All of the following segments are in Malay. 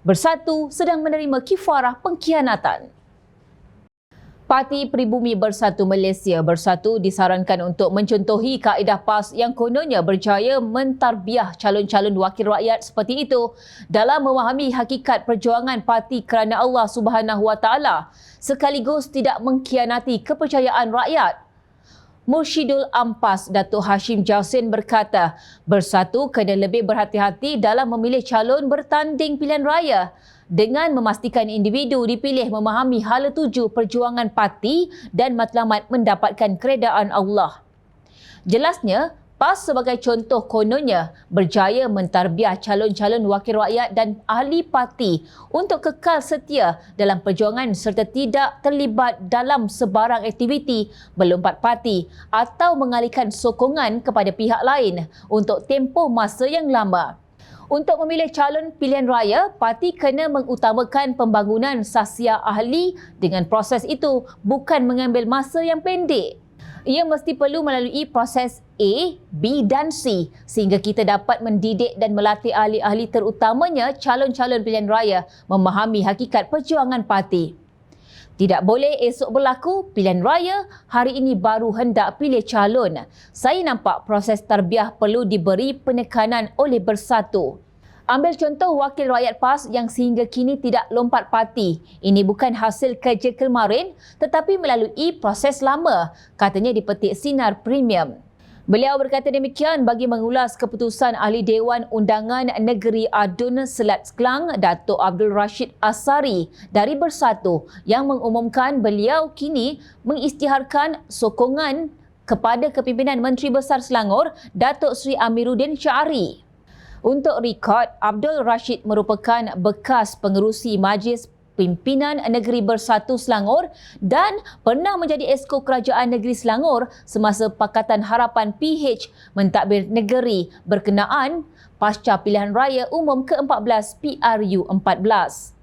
Bersatu sedang menerima kifarah pengkhianatan. Parti Pribumi Bersatu Malaysia Bersatu disarankan untuk mencontohi kaedah PAS yang kononnya berjaya mentarbiah calon-calon wakil rakyat seperti itu dalam memahami hakikat perjuangan parti kerana Allah Subhanahu Wa Taala sekaligus tidak mengkhianati kepercayaan rakyat. Mursyidul Ampas Datuk Hashim Jassin berkata, Bersatu kena lebih berhati-hati dalam memilih calon bertanding pilihan raya dengan memastikan individu dipilih memahami hala tuju perjuangan parti dan matlamat mendapatkan keredaan Allah. Jelasnya, PAS sebagai contoh kononnya berjaya mentarbiah calon-calon wakil rakyat dan ahli parti untuk kekal setia dalam perjuangan serta tidak terlibat dalam sebarang aktiviti melompat parti atau mengalihkan sokongan kepada pihak lain untuk tempoh masa yang lama. Untuk memilih calon pilihan raya, parti kena mengutamakan pembangunan sahsia ahli dengan proses itu bukan mengambil masa yang pendek. Ia mesti perlu melalui proses A, B dan C sehingga kita dapat mendidik dan melatih ahli-ahli terutamanya calon-calon pilihan raya memahami hakikat perjuangan parti. Tidak boleh esok berlaku pilihan raya, hari ini baru hendak pilih calon. Saya nampak proses tarbiah perlu diberi penekanan oleh Bersatu. Ambil contoh wakil rakyat PAS yang sehingga kini tidak lompat parti. Ini bukan hasil kerja kemarin tetapi melalui proses lama, katanya di Petik Sinar Premium. Beliau berkata demikian bagi mengulas keputusan Ahli Dewan Undangan Negeri Adun Selat Kelang Datuk Abdul Rashid Asari dari Bersatu yang mengumumkan beliau kini mengisytiharkan sokongan kepada kepimpinan Menteri Besar Selangor Datuk Seri Amiruddin Syari. Untuk rekod, Abdul Rashid merupakan bekas pengerusi Majlis Pimpinan Negeri Bersatu Selangor dan pernah menjadi Esko Kerajaan Negeri Selangor semasa Pakatan Harapan PH mentadbir negeri berkenaan pasca pilihan raya umum ke-14 PRU 14.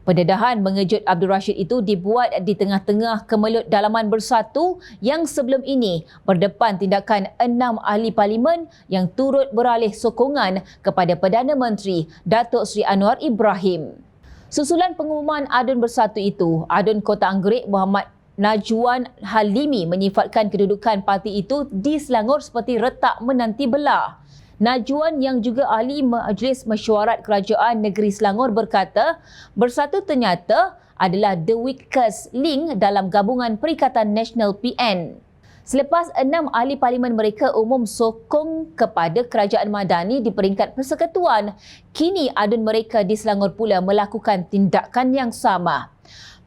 Pendedahan mengejut Abdul Rashid itu dibuat di tengah-tengah kemelut dalaman Bersatu yang sebelum ini berdepan tindakan 6 ahli parlimen yang turut beralih sokongan kepada Perdana Menteri Datuk Seri Anwar Ibrahim. Susulan pengumuman Adun Bersatu itu, Adun Kota Anggerik Muhammad Najwan Halimi menyifatkan kedudukan parti itu di Selangor seperti retak menanti belah. Najwan yang juga ahli Majlis Mesyuarat Kerajaan Negeri Selangor berkata, Bersatu ternyata adalah the weakest link dalam gabungan Perikatan Nasional PN. Selepas 6 ahli parlimen mereka umum sokong kepada Kerajaan Madani di peringkat persekutuan, kini adun mereka di Selangor pula melakukan tindakan yang sama.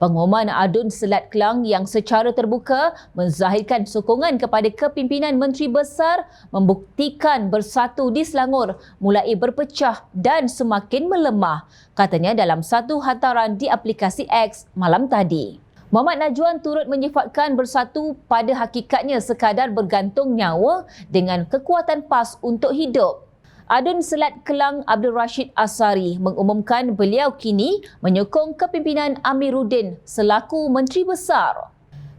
Pengumuman Adun Selat Kelang yang secara terbuka menzahirkan sokongan kepada kepimpinan Menteri Besar membuktikan Bersatu di Selangor mulai berpecah dan semakin melemah, katanya dalam satu hantaran di aplikasi X malam tadi. Muhammad Najwan turut menyifatkan Bersatu pada hakikatnya sekadar bergantung nyawa dengan kekuatan PAS untuk hidup. Adun Selat Kelang Abdul Rashid Asari mengumumkan beliau kini menyokong kepimpinan Amiruddin selaku Menteri Besar.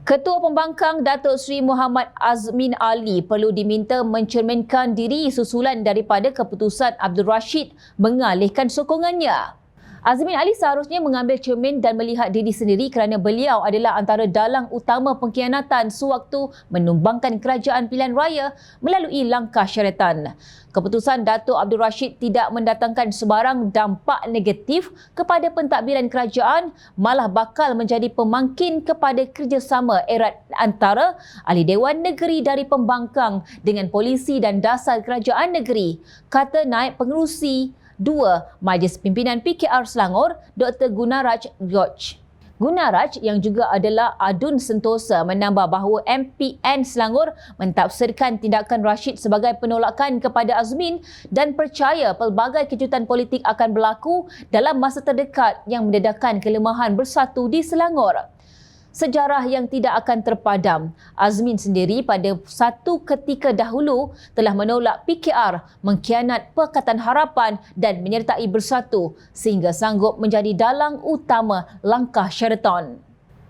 Ketua Pembangkang Datuk Seri Muhammad Azmin Ali perlu diminta mencerminkan diri susulan daripada keputusan Abdul Rashid mengalihkan sokongannya. Azmin Ali seharusnya mengambil cermin dan melihat diri sendiri kerana beliau adalah antara dalang utama pengkhianatan sewaktu menumbangkan kerajaan pilihan raya melalui langkah syaratan. Keputusan Datuk Abdul Rashid tidak mendatangkan sebarang dampak negatif kepada pentadbiran kerajaan, malah bakal menjadi pemangkin kepada kerjasama erat antara Ahli Dewan Negeri dari Pembangkang dengan polisi dan dasar kerajaan negeri, kata Naib Pengerusi 2 Majlis Pimpinan PKR Selangor, Dr. Gunaraj George. Gunaraj yang juga adalah Adun Sentosa menambah bahawa MPN Selangor mentafsirkan tindakan Rashid sebagai penolakan kepada Azmin dan percaya pelbagai kejutan politik akan berlaku dalam masa terdekat yang mendedahkan kelemahan Bersatu di Selangor. Sejarah yang tidak akan terpadam. Azmin sendiri pada satu ketika dahulu telah menolak PKR, mengkhianat Pakatan Harapan dan menyertai Bersatu sehingga sanggup menjadi dalang utama langkah Sheraton.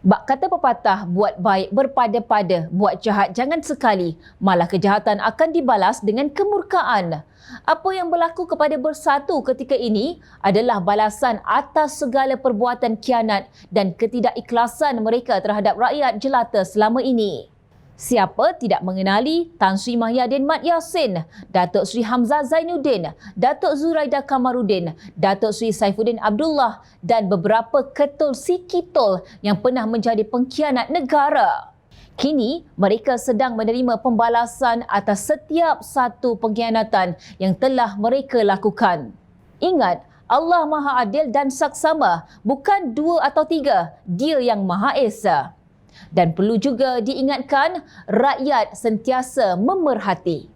Bak kata pepatah, buat baik berpada-pada, buat jahat jangan sekali, malah kejahatan akan dibalas dengan kemurkaan. Apa yang berlaku kepada Bersatu ketika ini adalah balasan atas segala perbuatan khianat dan ketidakikhlasan mereka terhadap rakyat jelata selama ini. Siapa tidak mengenali Tan Sri Mahyadin Mat Yassin, Datuk Sri Hamzah Zainuddin, Datuk Zuraida Kamaruddin, Datuk Sri Saifuddin Abdullah dan beberapa ketul sikitol yang pernah menjadi pengkhianat negara. Kini, mereka sedang menerima pembalasan atas setiap satu pengkhianatan yang telah mereka lakukan. Ingat, Allah Maha Adil dan Saksama, bukan dua atau tiga, Dia yang Maha Esa. Dan perlu juga diingatkan, rakyat sentiasa memerhati.